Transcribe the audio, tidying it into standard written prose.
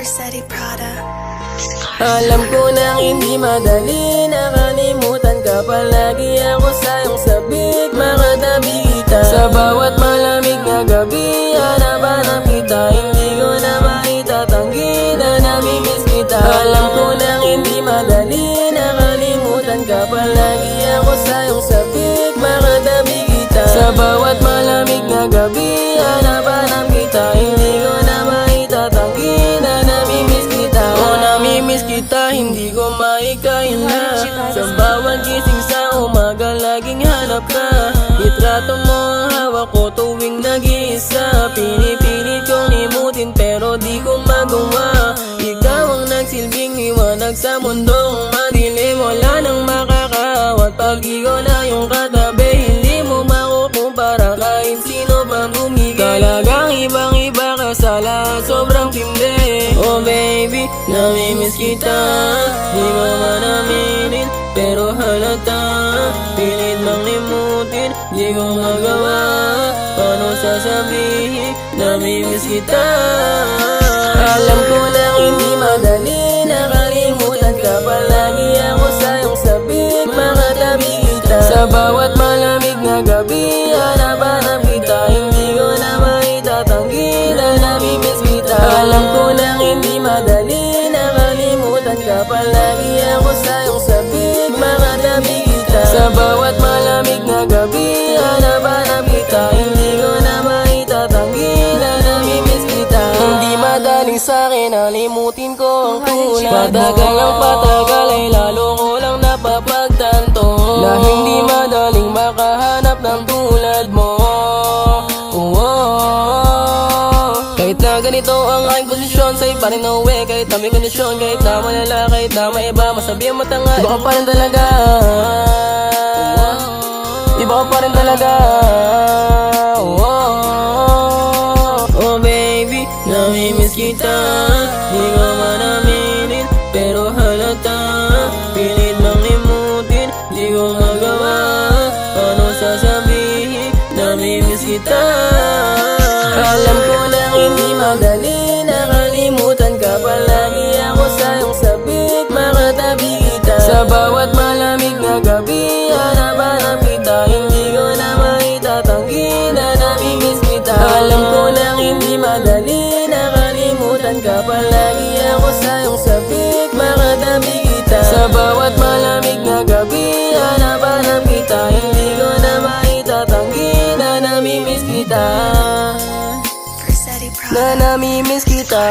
Versace Prada. Alam ko na hindi madali, nakalimutan ka palagi ako sa iyong sabik, makatabi kita. Sa bawat malamig na gabi, hanap-hanap kita, hindi ko na maitatanggi na namimiss kita. Alam ko na hindi madali, nakalimutan ka palagi ako sa iyong sabik, makatabi kita. Sa bawat malamig na gabi, hanap-hanap kita, hindi ko na maitatanggi na namimiss kita. Namimiss kita, hindi ko maikaila. Sa bawat gising sa umaga, laging hanap ka. Litrato mo ang hawak ko tuwing nag-iisa. Pinipilit kong limutin pero di ko magawa. Ikaw ang nagsilbing liwanag sa mundong madilim. Wala nang makakawat pag ikaw na yung katabi. Hindi mo makukumpara kahit sino pa bumigay. Talagang ibang-iba ka sa lahat, sobrang tindi. Oh baby, namimiss kita, di mo man aminin, pero halata, pilit mang limutin, di ko magawa. Paano sasabihin, namimiss kita? Alam ko na hindi madali, nakalimutan ka palagi ako sa iyong sabik, makatabi kita. Sa bawat malamig na gabi, hanap-hanap kita, hindi ko na maitatanggi na namimiss kita. Alam ko na hindi madali, nakalimutan ka palagi ako sa iyong sabik, makatabi kita. Sa bawat malamig na gabi, hanap-hanap kita, hindi ko na maitatanggi na namimiss kita. Hindi madaling sa'kin, nalimutin ko ang tulad. Patagal ang patagal ay lalo ko lang napapagtanto na hindi madaling makahanap ng tulad mo. Kahit na ganito ang aking posisyon, sa'yo pa rin nauwi. Kahit na may kondisyon, kahit na malala, kahit na may iba, masabi ang matanga, iba ka pa rin talaga. Iba ka pa rin talaga. Oh baby, namimiss kita, di ko man aminin, pero halata, pilit mang limutin, di ko magawa. Paano sasabihin, namimiss kita? Alam ko na hindi madali, nakalimutan ka palagi ako sa iyong sabik, makatabi kita. Sa bawat malamig na gabi, hanap-hanap kita, hindi ko na maitatanggi na namimiss kita. Alam ko na hindi madali, nakalimutan ka palagi ako sa iyong sabik, makatabi kita. Sa bawat malamig na gabi, hanap-hanap kita, hindi ko na maitatanggi na namimiss kita. Versace Prada. Na namimiss kita.